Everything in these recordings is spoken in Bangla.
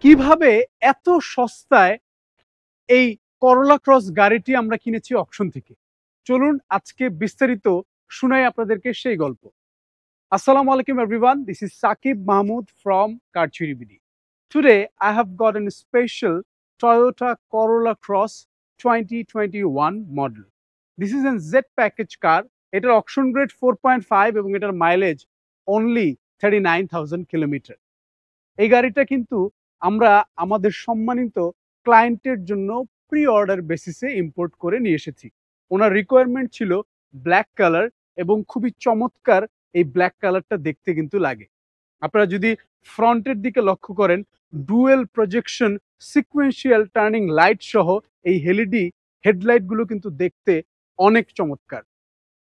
কিভাবে এত সস্তায় এই করোলা ক্রস গাড়িটি আমরা কিনেছি অকশন থেকে। চলুন আজকে বিস্তারিত শুনাই আপনাদেরকে সেই গল্প। Assalamu alaikum everyone, this is Saqib Mahmood from Karchuri BD. Today I have got a special Toyota Corolla Cross 2021 model. This is a Z package car. এটার অকশন গ্রেড 4.5 এবং এটার মাইলেজ only 39,000 কিলোমিটার। এই গাড়িটা কিন্তু আমরা আমাদের সম্মানিত ক্লায়েন্টের জন্য প্রি অর্ডার বেসিসে ইম্পোর্ট করে নিয়ে এসেছি। ওনার রিকোয়ারমেন্ট ছিল ব্ল্যাক কালার এবং খুবই চমৎকার এই ব্ল্যাক কালারটা দেখতে কিন্তু লাগে। আপনারা যদি ফ্রন্টের দিকে লক্ষ্য করেন, dual projection sequential turning light সহ এই এলইডি হেডলাইটগুলো কিন্তু দেখতে অনেক চমৎকার।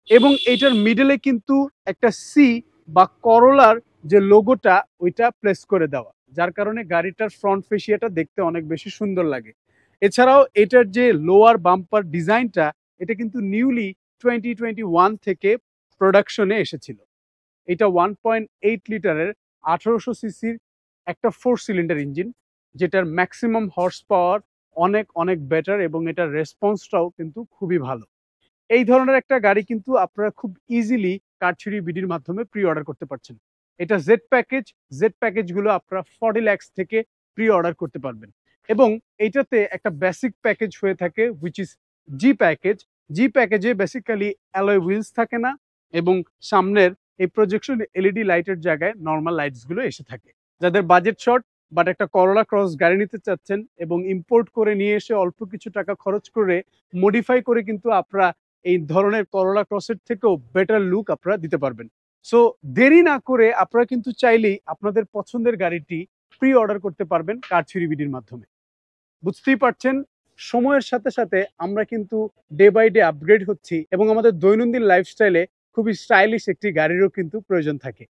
এবং এইটার মিডলে কিন্তু একটা সি বা করোলার যে লোগোটা ওইটা প্লেস করে দেওয়া, যার কারণে গাড়িটার ফ্রন্ট ফেসিয়াটা দেখতে অনেক বেশি সুন্দর লাগে। এছাড়াও এটার যে লোয়ার বাম্পার ডিজাইনটা, এটা কিন্তু নিউলি 2021 থেকে প্রোডাকশনে এসেছিল। এটা 1.8 লিটারের 1800 সিসির একটা 4 সিলিন্ডার ইঞ্জিন, যেটার ম্যাক্সিমাম হর্স পাওয়ার অনেক অনেক বেটার এবং এটার রেসপন্সটাও কিন্তু খুবই ভালো। এই ধরনের একটা গাড়ি কিন্তু আপনারা খুব ইজিলি কারচুরি বিডির মাধ্যমে প্রি অর্ডার করতে পারছেন। এটা জেড প্যাকেজগুলো আপনারা 40 lakhs থেকে প্রি অর্ডার করতে পারবেন। এবং এইটাতে একটা বেসিক প্যাকেজ হয়ে থাকে হুইচ ইজ জি প্যাকেজে বেসিক্যালি অ্যালয় হুইলস থাকে না এবং সামনের এই প্রজেকশন এলইডি লাইটের জায়গায় নর্মাল লাইটসগুলো এসে থাকে। যাদের বাজেট শর্ট বাট একটা করোলা ক্রস গাড়ি নিতে চাচ্ছেন এবং ইম্পোর্ট করে নিয়ে এসে অল্প কিছু টাকা খরচ করে মডিফাই করে কিন্তু আপনারা এই ধরনের করোলা ক্রসের থেকেও বেটার লুক আপনারা দিতে পারবেন। সো দেরি না করে আপনারা কিন্তু চাইলেই আপনাদের পছন্দের গাড়িটি প্রি অর্ডার করতে পারবেন কারচুরি বিডির মাধ্যমে। বুঝতেই পারছেন, সময়ের সাথে সাথে আমরা কিন্তু ডে বাই ডে আপগ্রেড হচ্ছি এবং আমাদের দৈনন্দিন লাইফস্টাইলে খুবই স্টাইলিশ একটি গাড়িরও কিন্তু প্রয়োজন থাকে।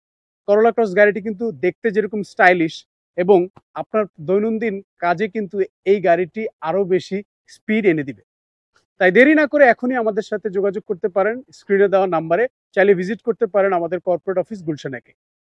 করোলা ক্রস গাড়িটি কিন্তু দেখতে যেরকম স্টাইলিশ এবং আপনার দৈনন্দিন কাজে কিন্তু এই গাড়িটি আরো বেশি স্পিড এনে দিবে। তাই দেরি না করে এখনই আমাদের সাথে যোগাযোগ করতে পারেন স্ক্রিনে দেওয়া নাম্বারে। চাইলে ভিজিট করতে পারেন আমাদের কর্পোরেট অফিস গুলশানাকে।